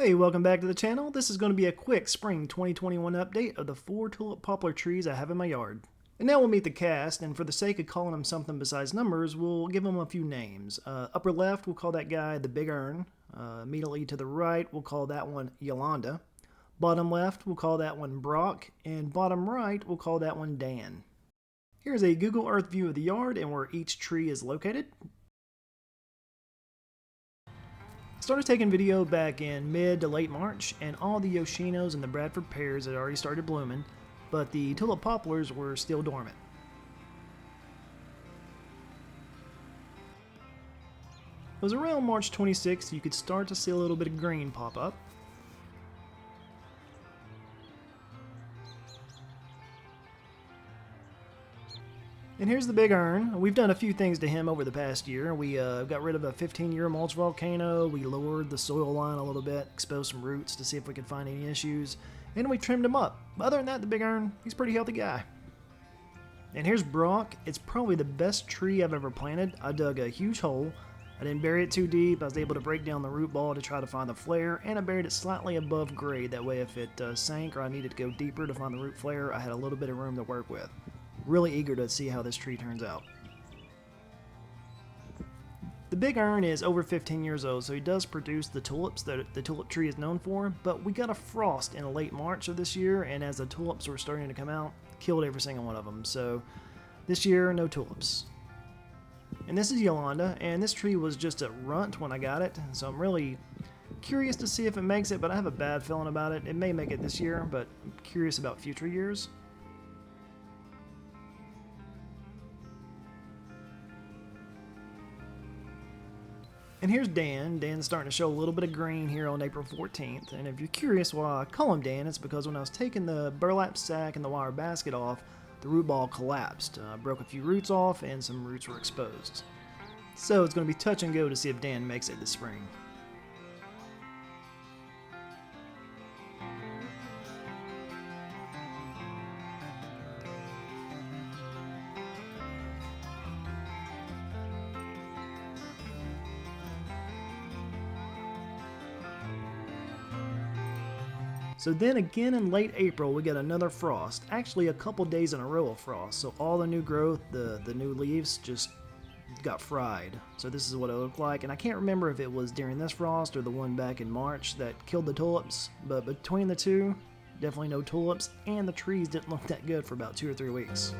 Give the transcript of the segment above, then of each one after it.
Hey, welcome back to the channel. This is going to be a quick spring 2021 update of the 4 tulip poplar trees I have in my yard. And now we'll meet the cast, and for the sake of calling them something besides numbers, we'll give them a few names. Upper left, we'll call that guy the Big Ern. Immediately to the right, we'll call that one Yolanda. Bottom left, we'll call that one Brock. And bottom right, we'll call that one Dan. Here's a Google Earth view of the yard and where each tree is located. Started taking video back in mid to late March, and all the Yoshinos and the Bradford pears had already started blooming, but the tulip poplars were still dormant. It was around March 26th you could start to see a little bit of green pop up. And here's the Big Ern. We've done a few things to him over the past year. We got rid of a 15-year mulch volcano, we lowered the soil line a little bit, exposed some roots to see if we could find any issues, and we trimmed him up. Other than that, the Big Ern, he's a pretty healthy guy. And here's Brock. It's probably the best tree I've ever planted. I dug a huge hole. I didn't bury it too deep. I was able to break down the root ball to try to find the flare, and I buried it slightly above grade. That way if it sank or I needed to go deeper to find the root flare, I had a little bit of room to work with. Really eager to see how this tree turns out. The Big Ern is over 15 years old, so he does produce the tulips that the tulip tree is known for, but we got a frost in late March of this year, and as the tulips were starting to come out, killed every single one of them. So this year, no tulips. And this is Yolanda, and this tree was just a runt when I got it, so I'm really curious to see if it makes it, but I have a bad feeling about it. It may make it this year, but I'm curious about future years. And here's Dan. Dan's starting to show a little bit of green here on April 14th. And if you're curious why I call him Dan, it's because when I was taking the burlap sack and the wire basket off, the root ball collapsed. Broke a few roots off and some roots were exposed. So it's going to be touch and go to see if Dan makes it this spring. So then again in late April we get another frost, actually a couple days in a row of frost, so all the new growth, the new leaves just got fried. So this is what it looked like, and I can't remember if it was during this frost or the one back in March that killed the tulips, but between the two, definitely no tulips, and the trees didn't look that good for about 2 or 3 weeks.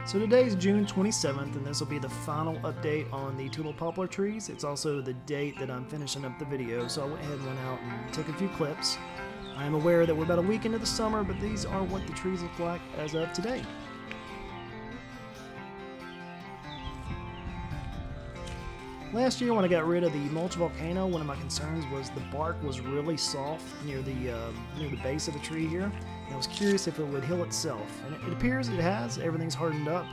So today's June 27th, and this will be the final update on the tulip poplar trees. It's also the date that I'm finishing up the video, so I went ahead and went out and took a few clips. I am aware that we're about a week into the summer, but these are what the trees look like as of today. Last year when I got rid of the mulch volcano, one of my concerns was the bark was really soft near the base of the tree here. And I was curious if it would heal itself, and it appears it has. Everything's hardened up.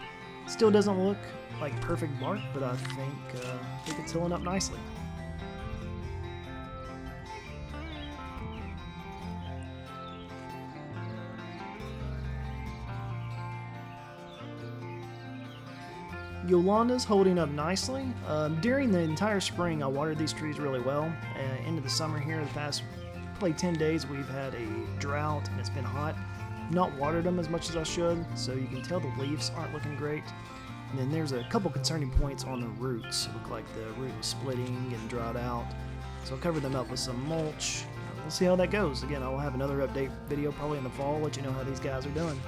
Still doesn't look like perfect bark, but I think it's healing up nicely. Yolanda's holding up nicely. During the entire spring, I watered these trees really well. Into the summer here, the past probably 10 days, we've had a drought and it's been hot. Not watered them as much as I should, so you can tell the leaves aren't looking great. And then there's a couple concerning points on the roots. It looked like the root was splitting and dried out. So I covered them up with some mulch. We'll see how that goes. Again, I will have another update video probably in the fall, let you know how these guys are doing.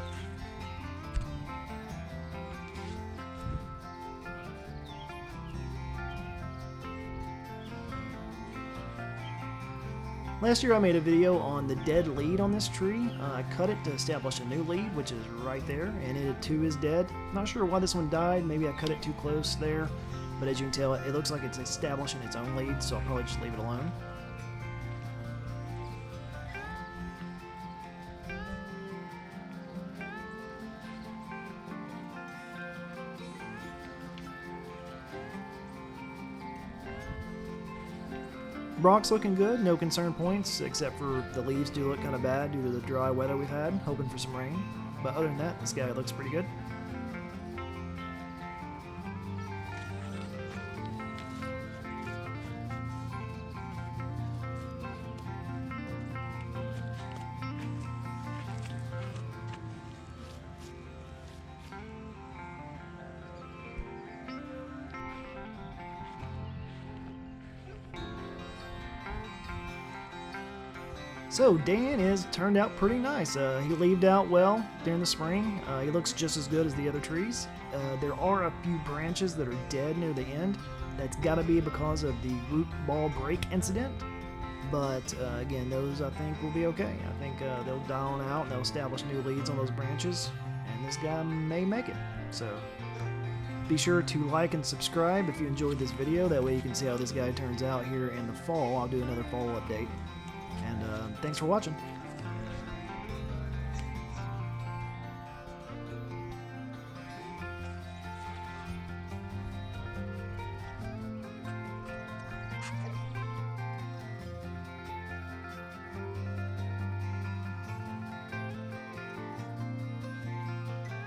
Last year I made a video on the dead lead on this tree. I cut it to establish a new lead, which is right there, and it too is dead. Not sure why this one died. Maybe I cut it too close there, but as you can tell, it looks like it's establishing its own lead, so I'll probably just leave it alone. Brock's looking good, no concern points, except for the leaves do look kind of bad due to the dry weather we've had, hoping for some rain. But other than that, this guy looks pretty good. So Dan is turned out pretty nice. He leaved out well during the spring. He looks just as good as the other trees. There are a few branches that are dead near the end. That's got to be because of the root ball break incident. But again, those I think will be okay. I think they'll die on out and they'll establish new leads on those branches. And this guy may make it. So be sure to like and subscribe if you enjoyed this video. That way you can see how this guy turns out here in the fall. I'll do another fall update. And thanks for watching.